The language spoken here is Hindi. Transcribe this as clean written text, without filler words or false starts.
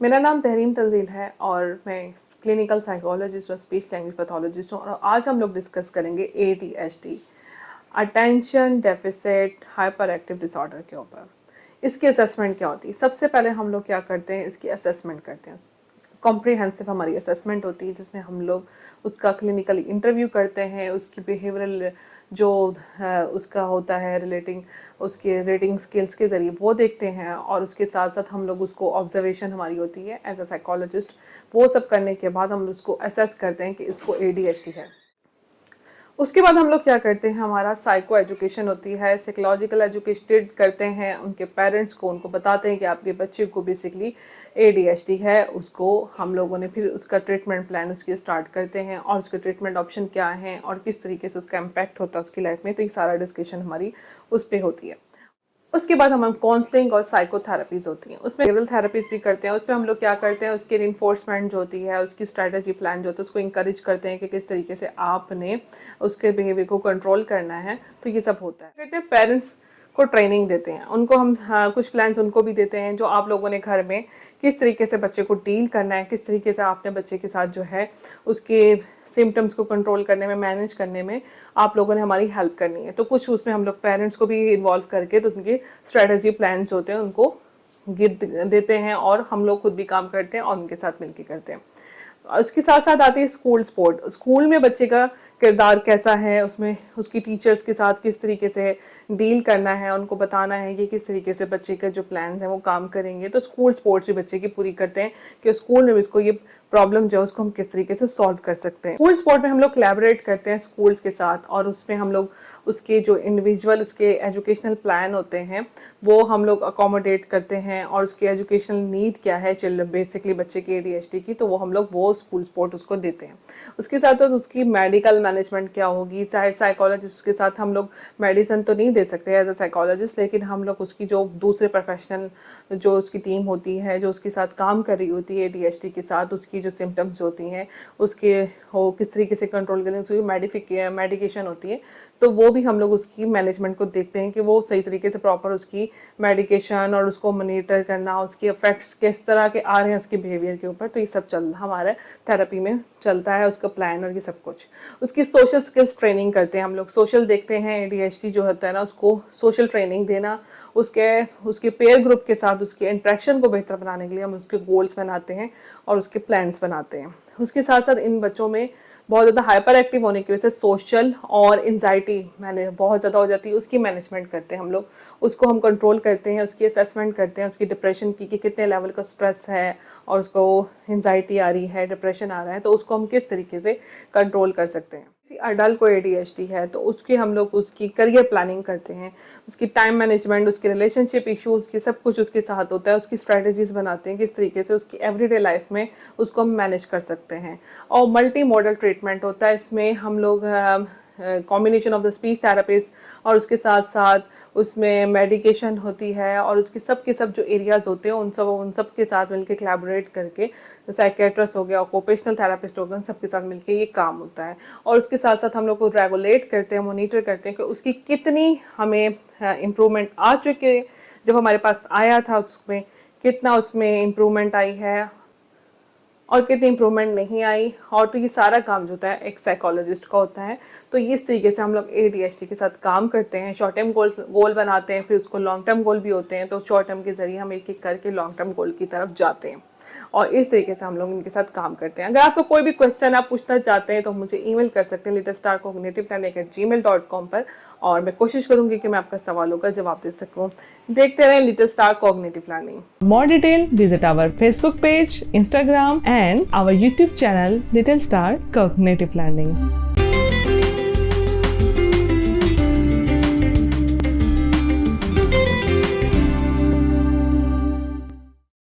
मेरा नाम तहरीम तंजील है और मैं क्लिनिकल साइकोलॉजिस्ट और स्पीच लैंग्वेज पैथोलॉजिस्ट हूँ। और आज हम लोग डिस्कस करेंगे ADHD, attention deficit hyper active disorder के ऊपर। इसकी असेसमेंट क्या होती है? सबसे पहले हम लोग क्या करते हैं, इसकी असेसमेंट करते हैं। कॉम्प्रिहेंसिव हमारी असेसमेंट होती है जिसमें हम लोग उसका क्लिनिकली इंटरव्यू करते हैं, उसकी बिहेवियरल जो उसका होता है रिलेटिंग उसके रेटिंग स्केल्स के ज़रिए वो देखते हैं, और उसके साथ साथ हम लोग उसको ऑब्जर्वेशन हमारी होती है एज अ साइकोलॉजिस्ट। वो सब करने के बाद हम उसको असेस करते हैं कि इसको ADHD है। उसके बाद हम लोग क्या करते हैं, हमारा साइको एजुकेशन होती है, साइकोलॉजिकल एजुकेटेड करते हैं उनके पेरेंट्स को, उनको बताते हैं कि आपके बच्चे को बेसिकली ADHD है। उसको हम लोगों ने फिर उसका ट्रीटमेंट प्लान उसकी स्टार्ट करते हैं और उसके ट्रीटमेंट ऑप्शन क्या हैं और किस तरीके से उसका इम्पैक्ट होता है उसकी लाइफ में। तो ये सारा डिस्कशन हमारी उस पर होती है। उसके बाद हम काउंसलिंग और साइकोथेरेपीज होती हैं, उसमें बिहेवियरल थेरेपीज भी करते हैं। उसमें हम लोग क्या करते हैं, उसकी इन्फोर्समेंट जो होती है, उसकी स्ट्रेटजी प्लान जो होता है, उसको इंकरेज करते हैं कि किस तरीके से आपने उसके बिहेवियर को कंट्रोल करना है। तो ये सब होता है। कहते हैं पेरेंट्स को ट्रेनिंग देते हैं, उनको हम कुछ प्लान्स उनको भी देते हैं जो आप लोगों ने घर में किस तरीके से बच्चे को डील करना है, किस तरीके से आपने बच्चे के साथ जो है उसके सिम्टम्स को कंट्रोल करने में, मैनेज करने में आप लोगों ने हमारी हेल्प करनी है। तो कुछ उसमें हम लोग पेरेंट्स को भी इन्वॉल्व करके तो उनके स्ट्रेटजी प्लान्स होते हैं उनको गिफ्ट देते हैं, और हम लोग खुद भी काम करते हैं और उनके साथ मिलकर करते हैं। उसके साथ साथ आती है स्कूल स्पोर्ट। स्कूल में बच्चे का किरदार कैसा है, उसमें उसकी टीचर्स के साथ किस तरीके से डील करना है, उनको बताना है कि किस तरीके से बच्चे का जो प्लान्स हैं वो काम करेंगे। तो स्कूल स्पोर्ट्स भी बच्चे की पूरी करते हैं कि स्कूल में भी इसको ये प्रॉब्लम जो है उसको हम किस तरीके से सॉल्व कर सकते हैं। स्कूल स्पोर्ट में हम लोग कोलैबोरेट करते हैं स्कूल्स के साथ, और उसमें हम लोग उसके जो इंडिविजुअल उसके एजुकेशनल प्लान होते हैं वो हम लोग अकोमोडेट करते हैं, और उसकी एजुकेशनल नीड क्या है बेसिकली बच्चे की ADHD की, तो वो हम लोग वो स्कूल स्पोर्ट उसको देते हैं। उसके साथ साथ उसकी मेडिकल मैनेजमेंट क्या होगी, चाहे साइकोलॉजिस्ट के साथ हम लोग मेडिसिन तो नहीं दे सकते एज अ साइकोलॉजिस्ट, लेकिन हम लोग उसकी जो दूसरे प्रोफेशनल जो उसकी टीम होती है जो उसके साथ काम कर रही होती है ADHD के साथ, उसकी जो सिम्टम्स होती हैं उसके हो किस तरीके से कंट्रोल करें, उसकी मेडिकेशन होती है, तो वो भी हम लोग उसकी मैनेजमेंट को देखते हैं कि वो सही तरीके से प्रॉपर उसकी मेडिकेशन और उसको मॉनिटर करना, उसके इफेक्ट्स किस तरह के आ रहे हैं उसके बिहेवियर के ऊपर। तो ये सब हमारे थेरेपी में चलता है, उसका प्लान और ये सब कुछ। उसकी सोशल स्किल्स ट्रेनिंग करते हैं हम लोग। सोशल देखते हैं ADHD जो होता है ना, उसको सोशल ट्रेनिंग देना, उसके पेयर ग्रुप के साथ उसके इंट्रैक्शन को बेहतर बनाने के लिए हम उसके गोल्स बनाते हैं और उसके प्लान्स बनाते हैं। उसके साथ साथ इन बच्चों में बहुत ज़्यादा हाइपर एक्टिव होने की वजह से सोशल और एंजाइटी बहुत ज़्यादा हो जाती है, उसकी मैनेजमेंट करते हैं हम लोग। उसको हम कंट्रोल करते हैं, उसकी असेसमेंट करते हैं, उसकी डिप्रेशन की कि कितने लेवल का स्ट्रेस है और उसको एंजाइटी आ रही है, डिप्रेशन आ रहा है, तो उसको हम किस तरीके से कंट्रोल कर सकते हैं। किसी अडल्ट को ADHD है तो उसकी हम लोग उसकी करियर प्लानिंग करते हैं, उसकी टाइम मैनेजमेंट, उसके रिलेशनशिप इश्यूज़ की सब कुछ उसके साथ होता है। उसकी स्ट्रेटजीज बनाते हैं किस तरीके से उसकी एवरीडे लाइफ में उसको हम मैनेज कर सकते हैं। और मल्टी मॉडल ट्रीटमेंट होता है, इसमें हम लोग combination of the speech therapist और उसके साथ साथ उसमें मेडिकेशन होती है, और उसके सब के सब जो एरियाज होते हैं उन सब के साथ मिलकर कोलैबोरेट करके साइकेट्रिस्ट हो गया, ऑक्यूपेशनल थेरेपिस्ट हो गया, सबके साथ मिलकर ये काम होता है। और उसके साथ साथ हम लोग को रेगुलेट करते हैं, मॉनिटर करते हैं कि उसकी कितनी हमें इम्प्रूवमेंट आ चुके, जब हमारे पास आया था उसमें कितना उसमें इम्प्रूवमेंट आई है और कितनी इम्प्रूवमेंट नहीं आई। और तो ये सारा काम जो होता है एक साइकोलॉजिस्ट का होता है। तो इस तरीके से हम लोग ADHD के साथ काम करते हैं, शॉर्ट टर्म गोल बनाते हैं, फिर उसको लॉन्ग टर्म गोल भी होते हैं। तो शॉर्ट टर्म के जरिए हम एक एक करके लॉन्ग टर्म गोल की तरफ जाते हैं, और इस तरीके से हम लोग इनके साथ काम करते हैं। अगर आपको कोई भी क्वेश्चन आप पूछना चाहते हैं तो मुझे ईमेल कर सकते हैं littlestarcognitiveplanning@gmail.com पर, और मैं कोशिश करूंगी कि मैं आपका सवालों का जवाब दे सकूं। देखते रहें little star cognitive planning. More detail, visit our Facebook page, Instagram and our YouTube channel Little Star Cognitive Planning.